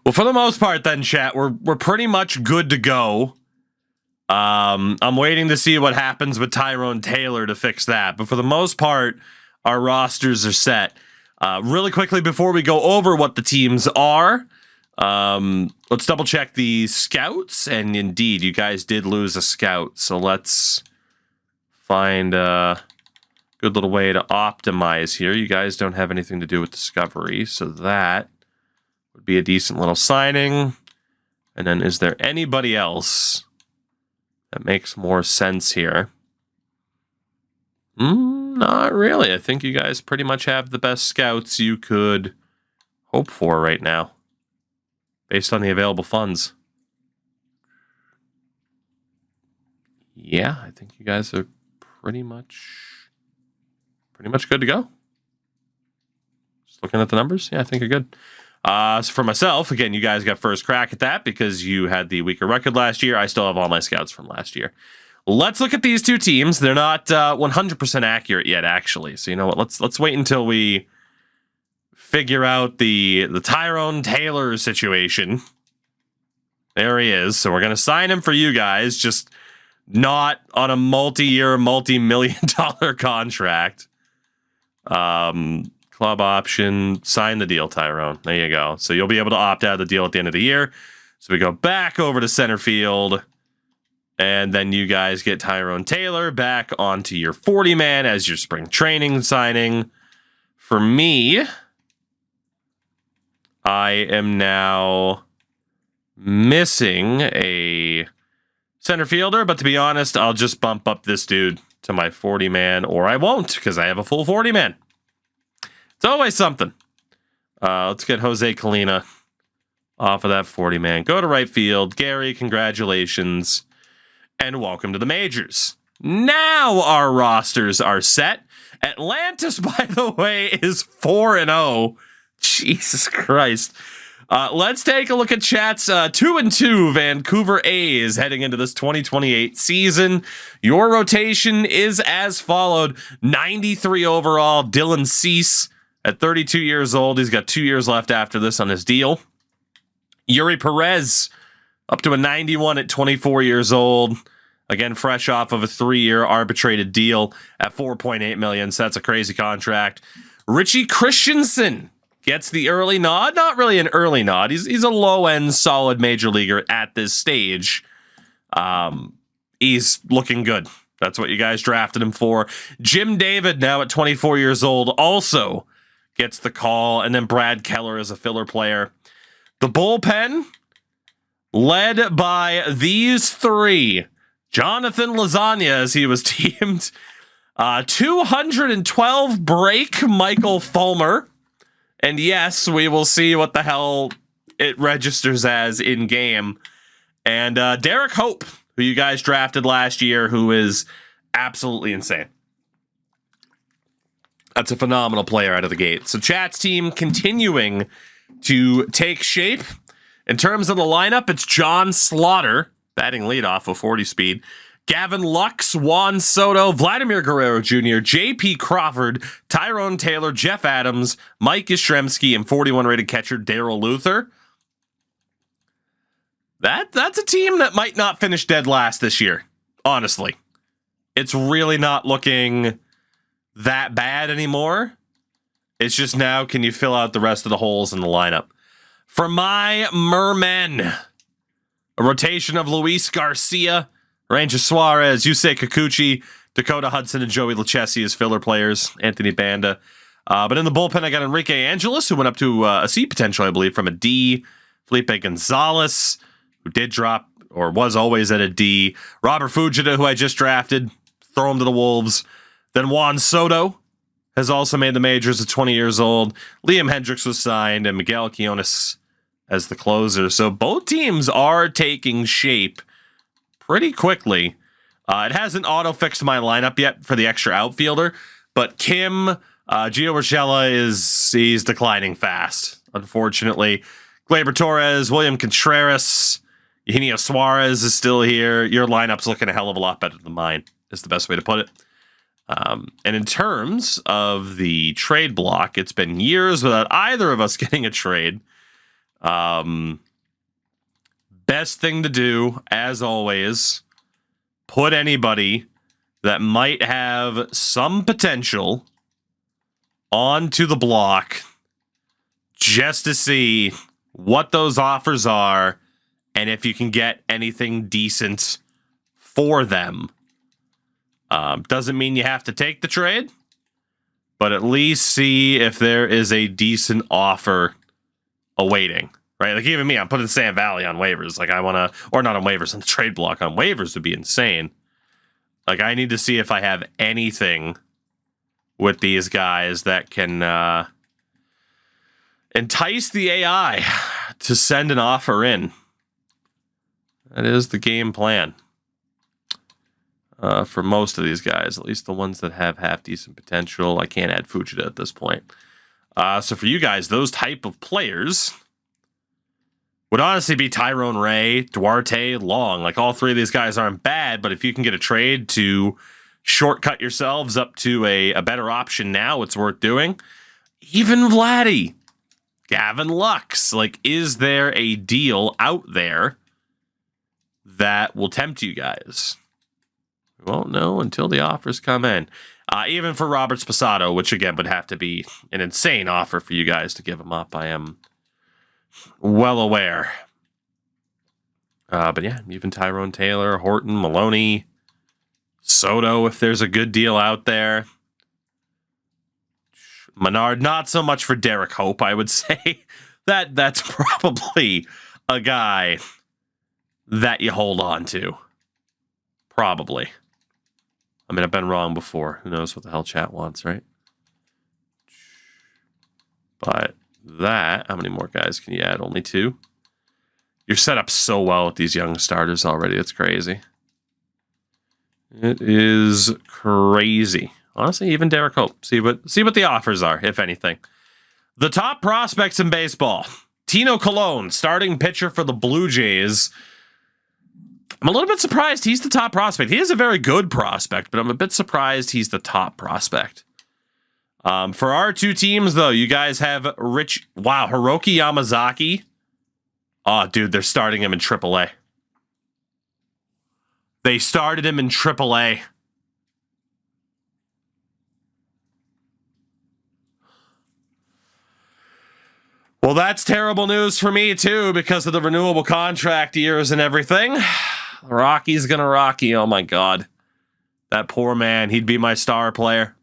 Well, for the most part, then, chat, we're pretty much good to go. I'm waiting to see what happens with Tyrone Taylor to fix that. But for the most part, our rosters are set. Really quickly, before we go over what the teams are, let's double check the scouts. And indeed, you guys did lose a scout. So let's find a good little way to optimize here. You guys don't have anything to do with Discovery, so that would be a decent little signing. And then is there anybody else that makes more sense here? Not really. I think you guys pretty much have the best scouts you could hope for right now, based on the available funds. Yeah, I think you guys are pretty much good to go. Just looking at the numbers, yeah, I think you're good. So for myself, again, you guys got first crack at that because you had the weaker record last year. I still have all my scouts from last year. Let's look at these two teams. They're not 100% accurate yet, actually. So you know what? Let's wait until we figure out the Tyrone Taylor situation. There he is. So we're gonna sign him for you guys, just not on a multi-year, multi-million-dollar contract. Club option, sign the deal, Tyrone. There you go. So you'll be able to opt out of the deal at the end of the year. So we go back over to center field, and then you guys get Tyrone Taylor back onto your 40-man as your spring training signing. For me, I am now missing a center fielder, but to be honest, I'll just bump up this dude to my 40-man, or I won't, because I have a full 40-man. It's always something. Let's get Jose Colina off of that 40-man. Go to right field. Gary, congratulations, and welcome to the majors. Now our rosters are set. Atlantis, by the way, is 4-0. Jesus Christ. Let's take a look at chat's 2-2 Vancouver A's heading into this 2028 season. Your rotation is as followed. 93 overall, Dylan Cease at 32 years old. He's got 2 years left after this on his deal. Yuri Perez up to a 91 at 24 years old. Again, fresh off of a 3-year arbitrated deal at $4.8 million. So that's a crazy contract. Richie Christensen gets the early nod. Not really an early nod. He's a low-end, solid major leaguer at this stage. He's looking good. That's what you guys drafted him for. Jim David, now at 24 years old, also gets the call. And then Brad Keller is a filler player. The bullpen, led by these three. Jonathan Lasagna, as he was teamed. 212 break, Michael Fulmer. And yes, we will see what the hell it registers as in game. And Derek Hope, who you guys drafted last year, who is absolutely insane. That's a phenomenal player out of the gate. So chat's team continuing to take shape. In terms of the lineup, it's John Slaughter, batting leadoff with 40 speed. Gavin Lux, Juan Soto, Vladimir Guerrero Jr., J.P. Crawford, Tyrone Taylor, Jeff Adams, Mike Yastrzemski, and 41 rated catcher Daryl Luther. That's a team that might not finish dead last this year, honestly. It's really not looking that bad anymore. It's just now, can you fill out the rest of the holes in the lineup? For my Mermen, a rotation of Luis Garcia, Ranger Suarez, Yusei Kikuchi, Dakota Hudson, and Joey Lucchesi as filler players, Anthony Banda. But in the bullpen, I got Enrique Angelis, who went up to a C potential, I believe, from a D. Felipe Gonzalez, who did drop, or was always at a D. Robert Fujita, who I just drafted, throw him to the Wolves. Then Juan Soto has also made the majors at 20 years old. Liam Hendricks was signed, and Miguel Quinones as the closer. So both teams are taking shape pretty quickly. It hasn't auto-fixed my lineup yet for the extra outfielder, but Kim, Gio Urshela he's declining fast, unfortunately. Gleyber Torres, William Contreras, Eugenio Suarez is still here. Your lineup's looking a hell of a lot better than mine, is the best way to put it. And in terms of the trade block, it's been years without either of us getting a trade. Best thing to do, as always, put anybody that might have some potential onto the block just to see what those offers are and if you can get anything decent for them. Doesn't mean you have to take the trade, but at least see if there is a decent offer awaiting, right? Like even me, I'm putting Sam Valley on waivers. Like I want to, or not on waivers, on the trade block. On waivers would be insane. Like I need to see if I have anything with these guys that can entice the AI to send an offer in. That is the game plan for most of these guys, at least the ones that have half decent potential. I can't add Fujita at this point. So for you guys, those type of players would honestly be Tyrone Ray, Duarte, Long. Like all three of these guys aren't bad, but if you can get a trade to shortcut yourselves up to a better option now, it's worth doing. Even Vladdy, Gavin Lux. Like, is there a deal out there that will tempt you guys? We won't know until the offers come in. Even for Robert Sposato, which again would have to be an insane offer for you guys to give him up. I am well aware. But yeah, even Tyrone Taylor, Horton, Maloney, Soto, if there's a good deal out there. Menard, not so much for Derek Hope, I would say. That's probably a guy that you hold on to. Probably. I mean, I've been wrong before. Who knows what the hell chat wants, right? But that, how many more guys can you add? Only 2? You're set up so well with these young starters already. It's crazy. It is crazy. Honestly, even Derek Hope. See what the offers are, if anything. The top prospects in baseball. Tino Colon, starting pitcher for the Blue Jays. I'm a little bit surprised he's the top prospect. He is a very good prospect, but I'm a bit surprised he's the top prospect. For our 2 teams, though, you guys have Hiroki Yamazaki. Oh, dude, they're starting him in AAA. They started him in AAA. Well, that's terrible news for me, too, because of the renewable contract years and everything. Rocky's gonna Rocky. Oh, my God. That poor man. He'd be my star player.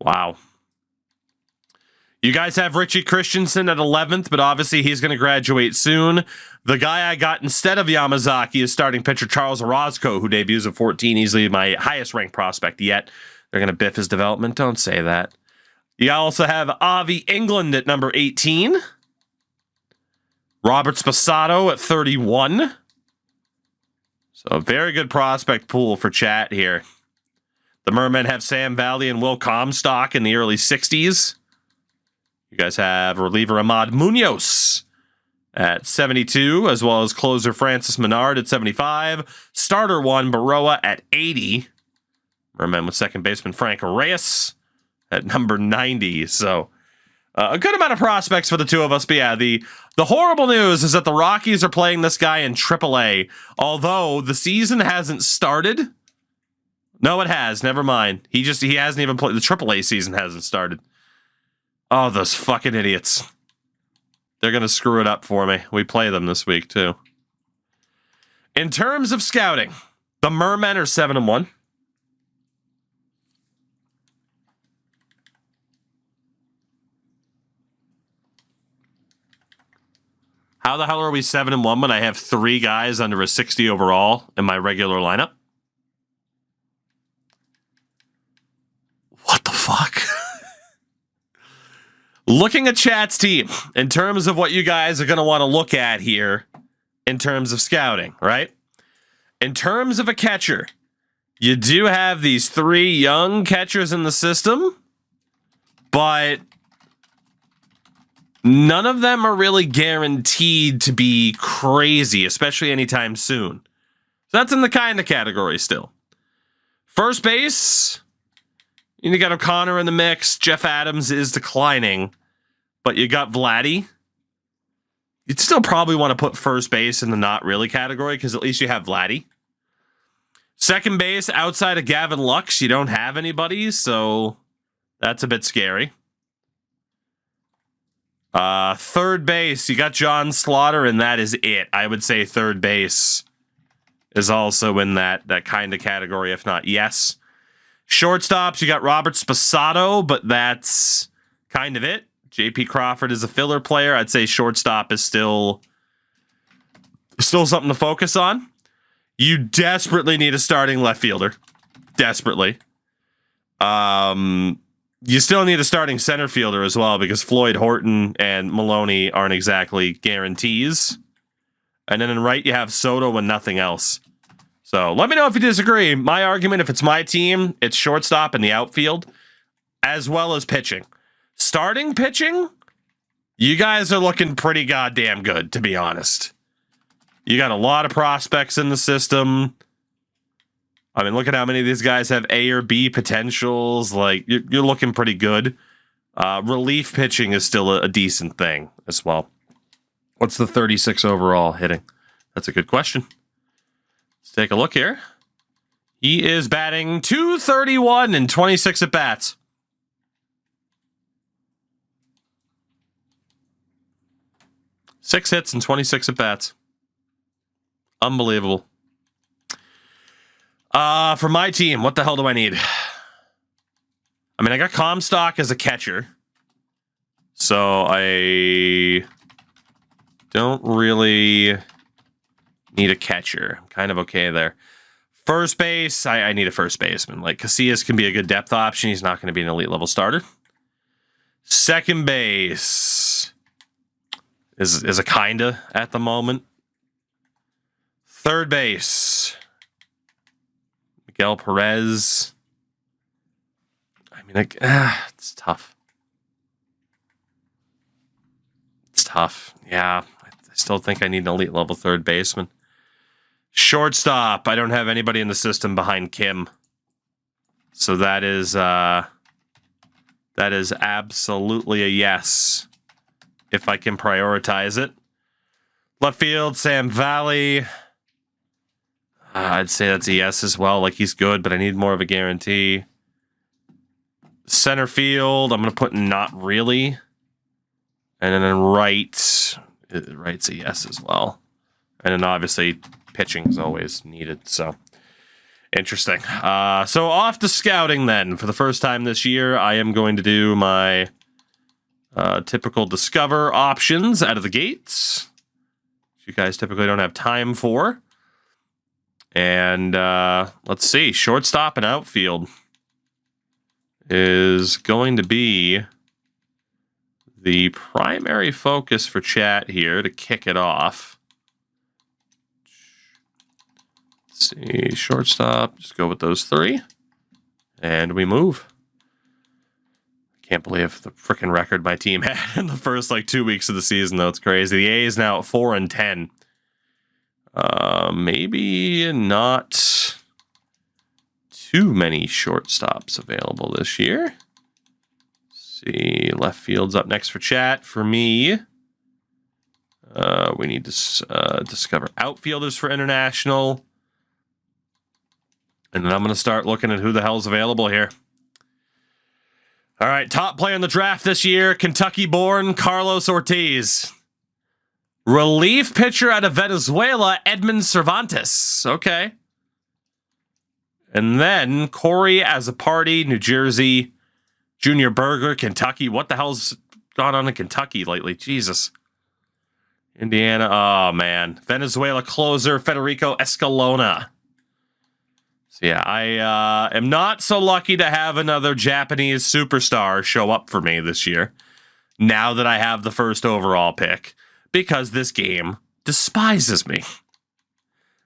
Wow. You guys have Richie Christensen at 11th, but obviously he's going to graduate soon. The guy I got instead of Yamazaki is starting pitcher Charles Orozco, who debuts at 14, easily my highest ranked prospect yet. They're going to biff his development. Don't say that. You also have Avi England at number 18. Robert Sposato at 31. So a very good prospect pool for chat here. The Mermen have Sam Valley and Will Comstock in the early 60s. You guys have reliever Ahmad Munoz at 72, as well as closer Francis Menard at 75. Starter 1, Baroa at 80. Mermen with second baseman Frank Reyes at number 90. So a good amount of prospects for the 2 of us. But yeah, the horrible news is that the Rockies are playing this guy in AAA, although the season hasn't started. No, it has. Never mind. He hasn't even played. The AAA season hasn't started. Oh, those fucking idiots. They're going to screw it up for me. We play them this week, too. In terms of scouting, the Mermen are 7-1. How the hell are we 7-1 when I have 3 guys under a 60 overall in my regular lineup? What the fuck? Looking at chat's team, in terms of what you guys are going to want to look at here, in terms of scouting, right? In terms of a catcher, you do have these 3 young catchers in the system, but none of them are really guaranteed to be crazy, especially anytime soon. So that's in the kind of category still. First base, you got O'Connor in the mix. Jeff Adams is declining, but you got Vladdy. You'd still probably want to put first base in the not really category because at least you have Vladdy. Second base, outside of Gavin Lux, you don't have anybody, so that's a bit scary. Third base, you got John Slaughter, and that is it. I would say third base is also in that kind of category, if not yes. Shortstops, you got Robert Sposato, but that's kind of it. JP Crawford is a filler player. I'd say shortstop is still something to focus on. You desperately need a starting left fielder. Desperately. You still need a starting center fielder as well because Floyd Horton and Maloney aren't exactly guarantees. And then in right, you have Soto and nothing else. So let me know if you disagree. My argument, if it's my team, it's shortstop and the outfield, as well as pitching. Starting pitching, you guys are looking pretty goddamn good, to be honest. You got a lot of prospects in the system. I mean, look at how many of these guys have A or B potentials. Like, you're looking pretty good. Relief pitching is still a decent thing as well. What's the 36 overall hitting? That's a good question. Let's take a look here. He is batting .231 and 26 at-bats. Six hits and 26 at-bats. Unbelievable. For my team, what the hell do I need? I mean, I got Comstock as a catcher. So I don't really need a catcher. I'm kind of okay there. First base, I need a first baseman. Like, Casillas can be a good depth option. He's not going to be an elite level starter. Second base is a kinda at the moment. Third base, Miguel Perez. I mean, it's tough. It's tough. Yeah, I still think I need an elite level third baseman. Shortstop, I don't have anybody in the system behind Kim. So that is absolutely a yes if I can prioritize it. Left field, Sam Valley. I'd say that's a yes as well. Like, he's good, but I need more of a guarantee. Center field, I'm going to put not really. And then in right's a yes as well. And then obviously pitching is always needed. So interesting. So off to scouting then. For the first time this year, I am going to do my typical discover options out of the gates. Which you guys typically don't have time for. And let's see. Shortstop and outfield is going to be the primary focus for chat here to kick it off. Let's see. Shortstop. Just go with those three. And we move. Can't believe the freaking record my team had in the first 2 weeks of the season, though. It's crazy. The A is now at 4-10. Maybe not too many shortstops available this year. Let's see, left field's up next for chat. For me, we need to discover outfielders for international. And then I'm going to start looking at who the hell's available here. All right, top player in the draft this year, Kentucky-born Carlos Ortiz. Relief pitcher out of Venezuela, Edmund Cervantes. Okay. And then Corey Azzopardi, New Jersey. Junior Berger, Kentucky. What the hell's gone on in Kentucky lately? Jesus. Indiana. Oh, man. Venezuela closer, Federico Escalona. So, yeah, I am not so lucky to have another Japanese superstar show up for me this year. Now that I have the first overall pick. Because this game despises me,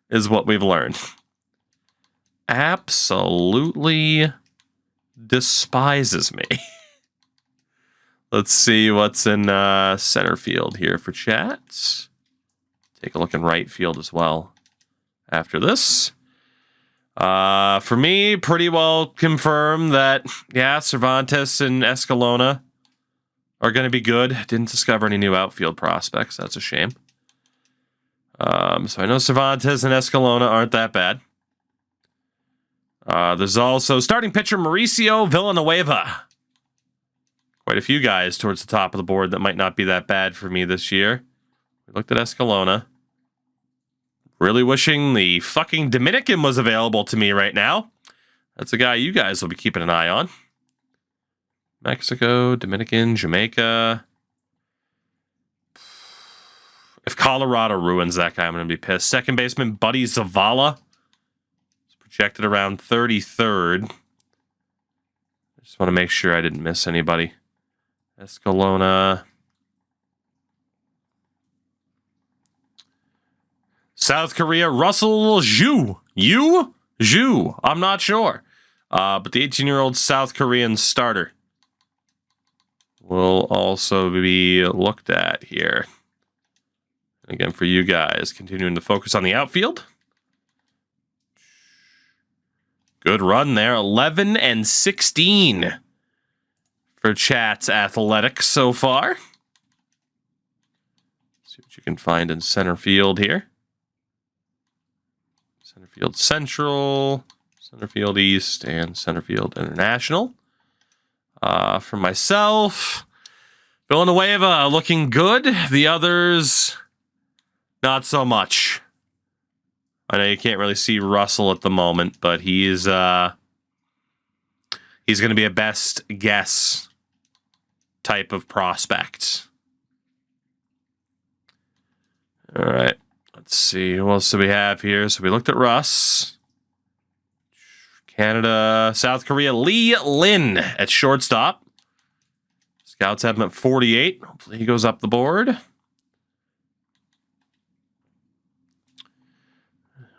is what we've learned. Absolutely despises me. Let's see what's in center field here for chat. Take a look in right field as well after this. For me, pretty well confirmed that, yeah, Cervantes and Escalona are going to be good. Didn't discover any new outfield prospects. That's a shame. So I know Cervantes and Escalona aren't that bad. There's also starting pitcher Mauricio Villanueva. Quite a few guys towards the top of the board that might not be that bad for me this year. We looked at Escalona. Really wishing the fucking Dominican was available to me right now. That's a guy you guys will be keeping an eye on. Mexico, Dominican, Jamaica. If Colorado ruins that guy, I'm going to be pissed. Second baseman Buddy Zavala. It's projected around 33rd. I just want to make sure I didn't miss anybody. Escalona. South Korea, Russell Zhu. Zhu? I'm not sure. But the 18-year-old South Korean starter will also be looked at here. Again, for you guys, continuing to focus on the outfield. Good run there. 11-16 for Chat's Athletics so far. See what you can find in center field here. Center field Central, center field East, and center field International. For myself, Villanueva looking good. The others, not so much. I know you can't really see Russell at the moment, but he's going to be a best guess type of prospect. All right. Let's see. Who else do we have here? So we looked at Russ. Canada, South Korea, Lee Lin at shortstop. Scouts have him at 48. Hopefully he goes up the board.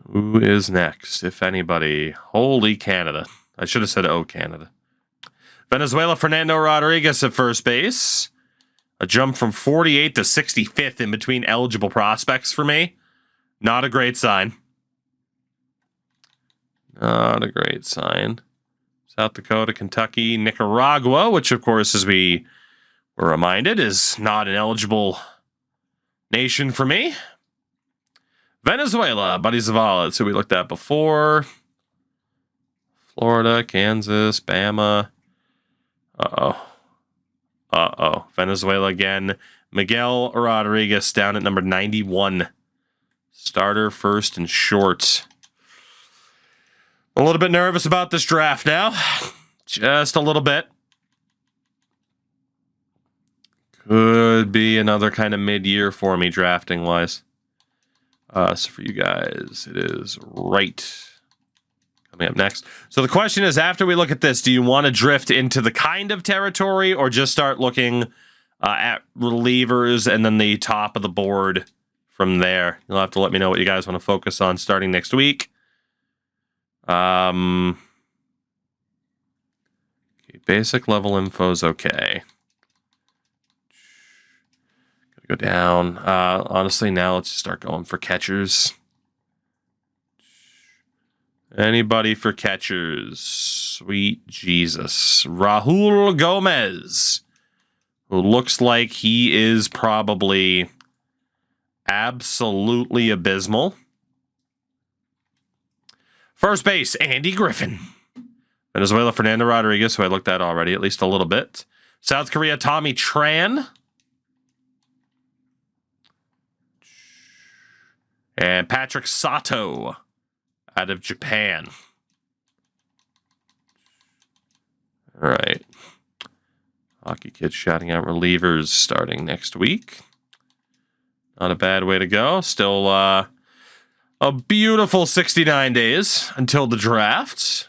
Who is next, if anybody? Holy Canada. I should have said, oh, Canada. Venezuela, Fernando Rodriguez at first base. A jump from 48 to 65th in between eligible prospects for me. Not a great sign. Not a great sign. South Dakota, Kentucky, Nicaragua, which, of course, as we were reminded, is not an eligible nation for me. Venezuela, Buddy Zavala. That's who we looked at before. Florida, Kansas, Bama. Venezuela again. Miguel Rodriguez down at number 91. Starter, first, and short. A little bit nervous about this draft now. Just a little bit. Could be another kind of mid-year for me drafting-wise. So for you guys, it is right coming up next. So the question is, after we look at this, do you want to drift into the kind of territory or just start looking at relievers and then the top of the board from there? You'll have to let me know what you guys want to focus on starting next week. Okay, basic level info is okay. Go down. Honestly, now let's just start going for catchers. Anybody for catchers? Sweet Jesus. Raul Gomez, who looks like he is probably absolutely abysmal. First base, Andy Griffin. Venezuela, Fernando Rodriguez, who I looked at already, at least a little bit. South Korea, Tommy Tran. And Patrick Sato out of Japan. All right. Hockey Kids shouting out relievers starting next week. Not a bad way to go. Still a beautiful 69 days until the draft.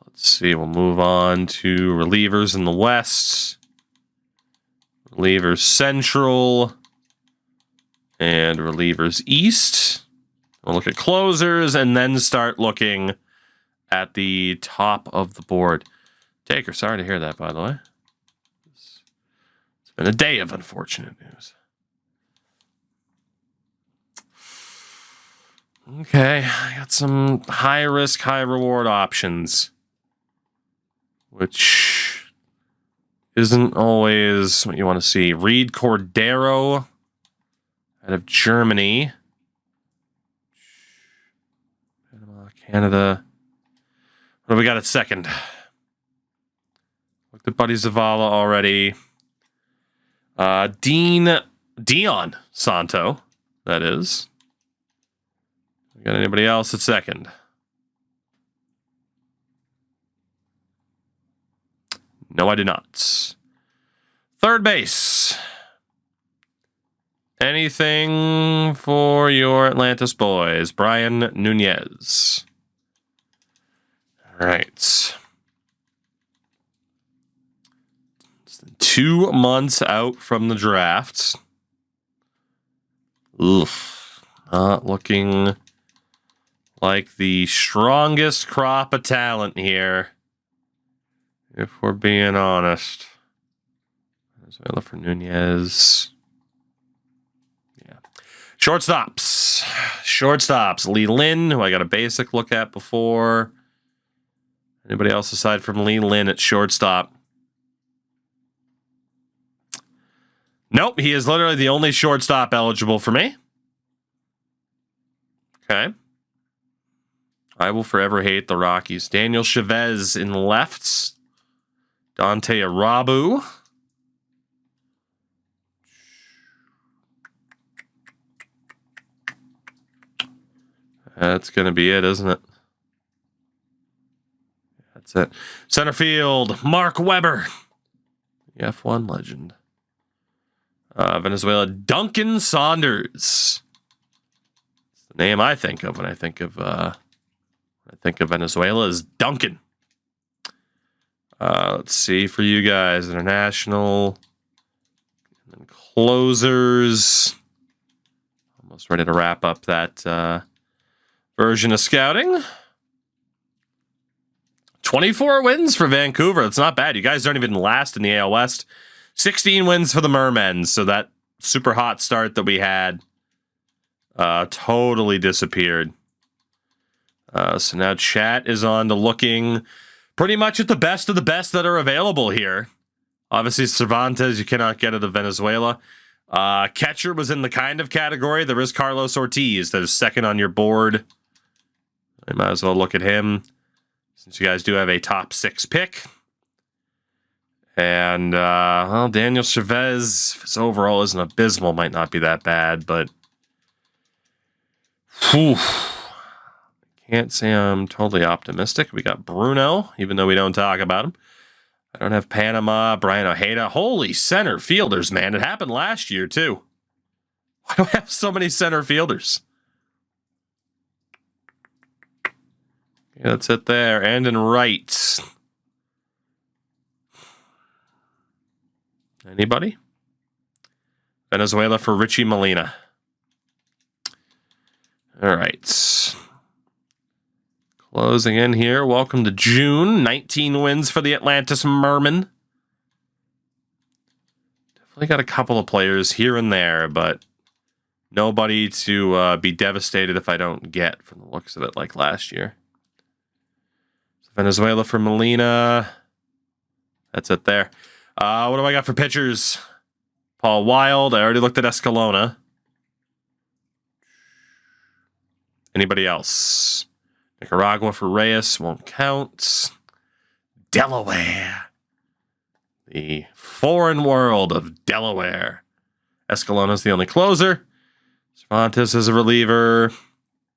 Let's see. We'll move on to relievers in the West. Relievers Central. And relievers East. We'll look at closers and then start looking at the top of the board. Taker, sorry to hear that, by the way. It's been a day of unfortunate news. Okay, I got some high risk, high reward options, which isn't always what you want to see. Reed Cordero out of Germany. Panama, Canada. What do we got at second? Looked at Buddy Zavala already. Dion Santo, that is. We got anybody else at second? No, I do not. Third base. Anything for your Atlantis boys? Brian Nunez. All right. 2 months out from the draft. Oof. Not looking like the strongest crop of talent here, if we're being honest. Venezuela for Nunez. Yeah. Shortstops. Lee Lin, who I got a basic look at before. Anybody else aside from Lee Lin at shortstop? Nope, he is literally the only shortstop eligible for me. Okay. I will forever hate the Rockies. Daniel Chavez in lefts. Dante Arabu. That's going to be it, isn't it? That's it. Center field, Mark Webber. The F1 legend. Venezuela, Duncan Saunders. That's the name I think of when I think of Venezuela is Duncan. Let's see for you guys, international, and then closers. Almost ready to wrap up that version of scouting. 24 wins for Vancouver. That's not bad. You guys aren't even last in the AL West. 16 wins for the Mermen, so that super hot start that we had totally disappeared. So now chat is on to looking pretty much at the best of the best that are available here. Obviously, Cervantes, you cannot get out of Venezuela. Catcher was in the kind of category. There is Carlos Ortiz that is second on your board. I might as well look at him since you guys do have a top 6 pick. And, well, Daniel Chavez, if his overall isn't abysmal, might not be that bad, but whew, can't say I'm totally optimistic. We got Bruno, even though we don't talk about him. I don't have Panama, Brian Ojeda. Holy center fielders, man. It happened last year, too. Why do I have so many center fielders? Yeah, that's it there. And in right. Anybody? Venezuela for Richie Molina. All right. Closing in here. Welcome to June. 19 wins for the Atlantis Mermen. Definitely got a couple of players here and there, but nobody to be devastated if I don't get from the looks of it like last year. So Venezuela for Molina. That's it there. What do I got for pitchers? Paul Wild. I already looked at Escalona. Anybody else? Nicaragua for Reyes. Won't count. Delaware. The foreign world of Delaware. Escalona's the only closer. Cervantes is a reliever.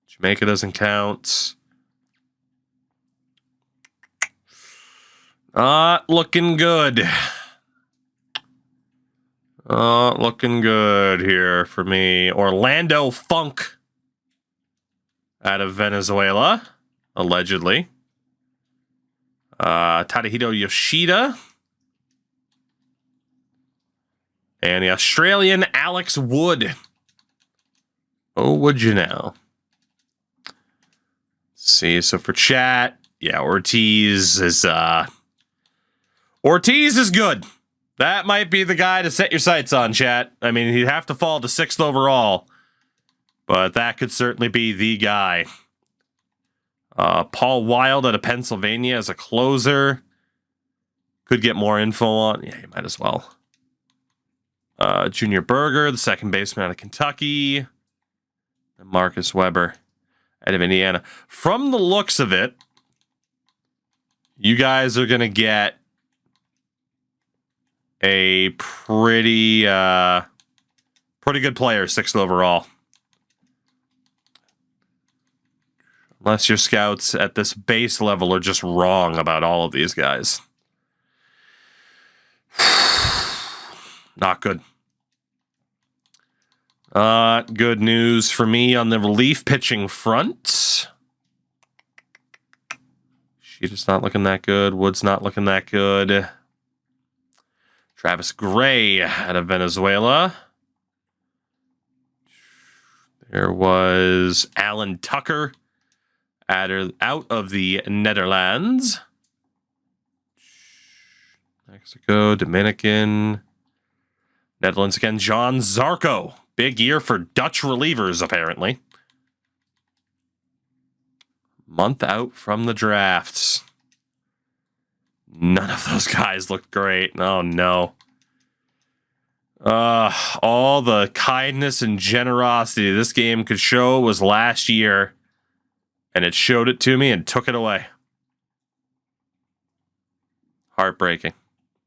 Jamaica doesn't count. Not looking good. Looking good here for me. Orlando Funk out of Venezuela, allegedly. Tadahito Yoshida. And the Australian Alex Wood. Oh, would you know? Let's see, so for chat, yeah, Ortiz is good. That might be the guy to set your sights on, chat. I mean, he'd have to fall to 6th overall, but that could certainly be the guy. Paul Wild out of Pennsylvania as a closer. could get more info on. Yeah, you might as well. Junior Berger, the second baseman out of Kentucky. And Marcus Weber out of Indiana. From the looks of it, you guys are going to get a pretty good player, 6th overall. Unless your scouts at this base level are just wrong about all of these guys. Not good. Good news for me on the relief pitching front. Sheeta's not looking that good. Wood's not looking that good. Travis Gray out of Venezuela. There was Alan Tucker out of the Netherlands. Mexico, Dominican, Netherlands again. John Zarco. Big year for Dutch relievers, apparently. Month out from the drafts. None of those guys looked great. Oh, no. All the kindness and generosity this game could show was last year, and it showed it to me and took it away. Heartbreaking.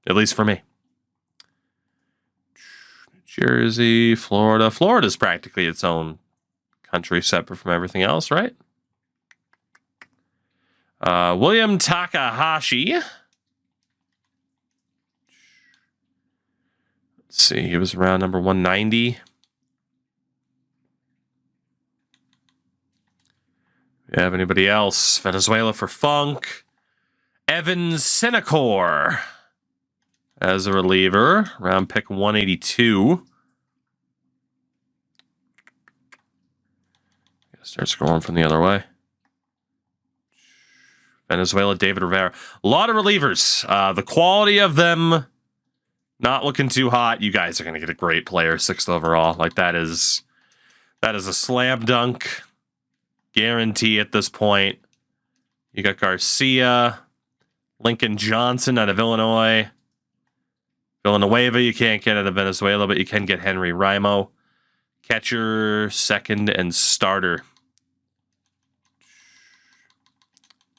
At least for me. Jersey, Florida. Florida's practically its own country separate from everything else, right? William Takahashi. Let's see, he was around number 190. You have anybody else? Venezuela for Funk. Evan Senecor as a reliever, round pick 182. Start scrolling from the other way. Venezuela, David Rivera. A lot of relievers. The quality of them not looking too hot. You guys are going to get a great player, 6th overall. Like that is a slam dunk guarantee at this point. You got Garcia, Lincoln Johnson out of Illinois. Villanueva, you can't get out of Venezuela, but you can get Henry Rimo. Catcher, second, and starter.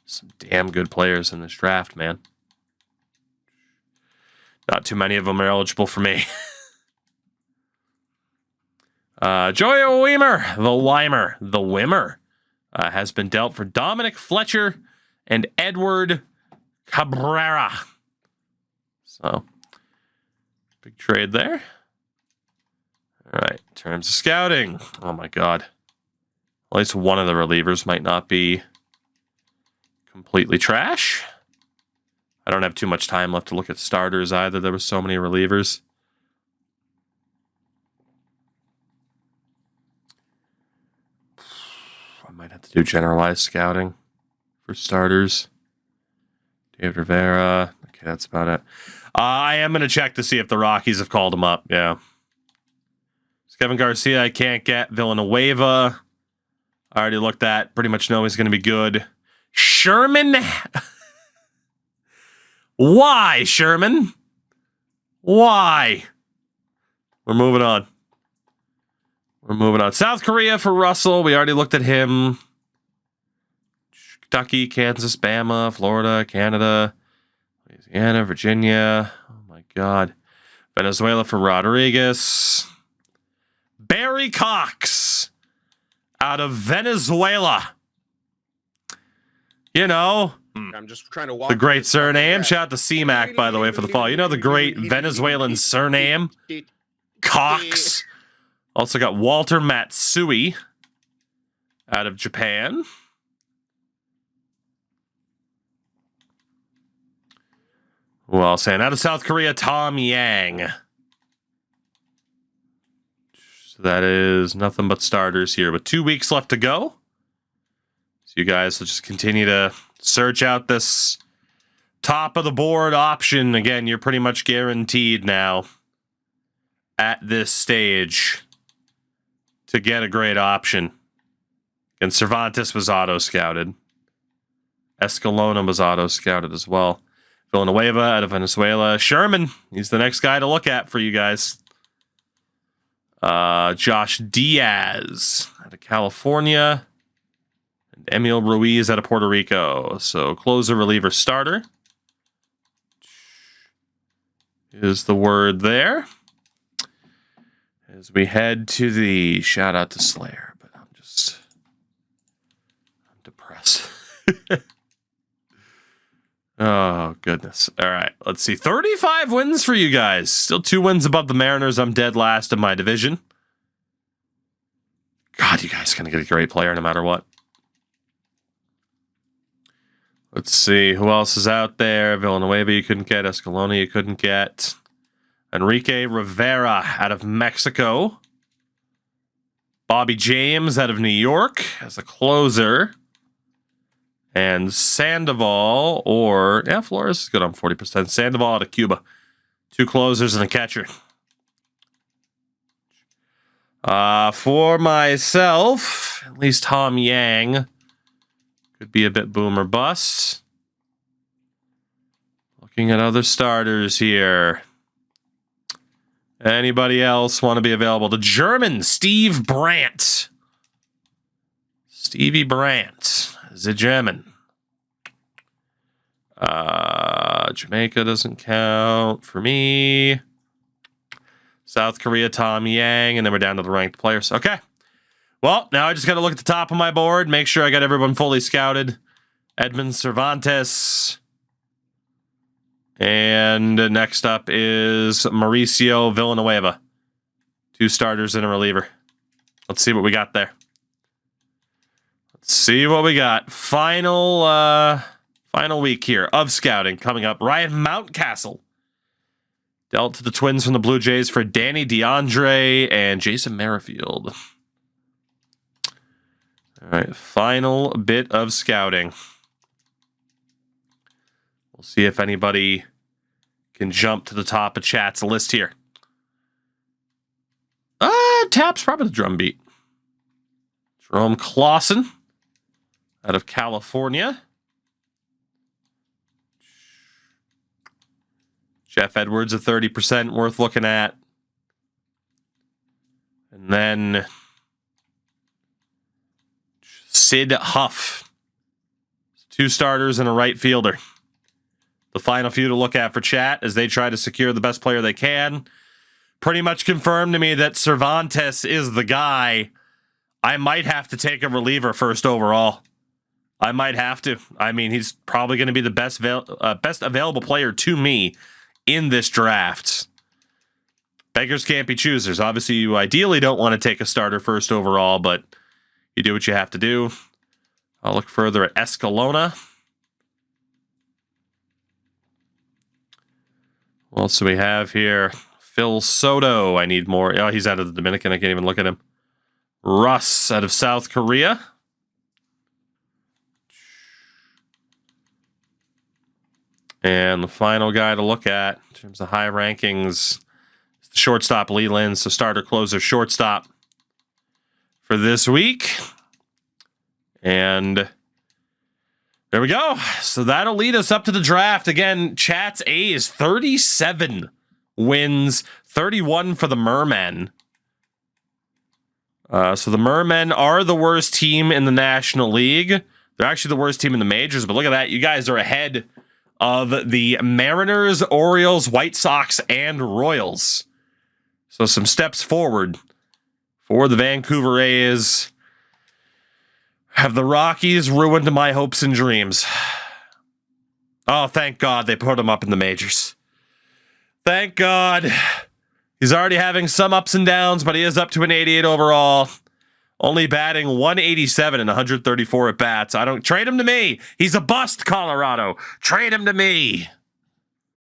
Some damn good players in this draft, man. Not too many of them are eligible for me. Joey the Wimmer, has been dealt for Dominic Fletcher and Edward Cabrera. So, big trade there. All right, in terms of scouting. Oh, my God. At least one of the relievers might not be completely trash. I don't have too much time left to look at starters either. There were so many relievers. I might have to do generalized scouting for starters. David Rivera. Okay, that's about it. I am going to check to see if the Rockies have called him up. Yeah. Kevin Garcia, I can't get. Villanueva, I already looked at. Pretty much know he's going to be good. Sherman. Why, Sherman? Why? We're moving on. South Korea for Russell. We already looked at him. Kentucky, Kansas, Bama, Florida, Canada, Louisiana, Virginia. Oh, my God. Venezuela for Rodriguez. Barry Cox out of Venezuela. You know, I'm just trying to walk the great surname. Shout out to C-Mac, by the way, for the follow. You know the great Venezuelan surname? Cox. Also got Walter Matsui out of Japan. Who else? And out of South Korea, Tom Yang. So that is nothing but starters here. With 2 weeks left to go. So you guys will just continue to search out this top of the board option. Again, you're pretty much guaranteed now at this stage to get a great option. And Cervantes was auto-scouted. Escalona was auto-scouted as well. Villanueva out of Venezuela. Sherman, he's the next guy to look at for you guys. Josh Diaz out of California. And Emil Ruiz out of Puerto Rico. So closer, reliever, starter is the word there. As we head to the shout out to Slayer, but I'm depressed. Oh, goodness. All right, let's see. 35 wins for you guys. Still 2 wins above the Mariners. I'm dead last in my division. God, you guys are going to get a great player no matter what. Let's see. Who else is out there? Villanueva you couldn't get. Escalona you couldn't get. Enrique Rivera out of Mexico. Bobby James out of New York as a closer. And Sandoval, or, yeah, Flores is good on 40%. Sandoval out of Cuba. 2 closers and a catcher. For myself, at least Tom Yang could be a bit boom or bust. Looking at other starters here. Anybody else want to be available? The German, Steve Brandt. Stevie Brandt is a German. Jamaica doesn't count for me. South Korea, Tom Yang, and then we're down to the ranked players. Okay. Well, now I just got to look at the top of my board, make sure I got everyone fully scouted. Edmund Cervantes. And next up is Mauricio Villanueva. 2 starters and a reliever. Let's see what we got there. Let's see what we got. Final week here of scouting coming up. Ryan Mountcastle dealt to the Twins from the Blue Jays for Danny DeAndre and Jason Merrifield. All right, final bit of scouting. We'll see if anybody can jump to the top of chat's list here. Tap's probably the drum beat. Jerome Clausen out of California. Jeff Edwards at 30%, worth looking at. And then Sid Huff. 2 starters and a right fielder. The final few to look at for chat as they try to secure the best player they can. Pretty much confirmed to me that Cervantes is the guy. I might have to take a reliever first overall. I might have to. I mean, he's probably going to be the best available player to me in this draft. Beggars can't be choosers. Obviously, you ideally don't want to take a starter first overall, but you do what you have to do. I'll look further at Escalona. What else do we have here? Phil Soto. I need more. Oh, he's out of the Dominican. I can't even look at him. Russ out of South Korea. And the final guy to look at in terms of high rankings is the shortstop Lee Lin. So starter, closer, shortstop for this week. And there we go. So that'll lead us up to the draft. Again, chat's A is 37 wins, 31 for the Mermen. So the Mermen are the worst team in the National League. They're actually the worst team in the majors, but look at that. You guys are ahead of the Mariners, Orioles, White Sox, and Royals. So some steps forward for the Vancouver A's. Have the Rockies ruined my hopes and dreams? Oh, thank God they put him up in the majors. Thank God. He's already having some ups and downs, but he is up to an 88 overall. Only batting 187 and 134 at bats. I don't trade him to me. He's a bust, Colorado. Trade him to me.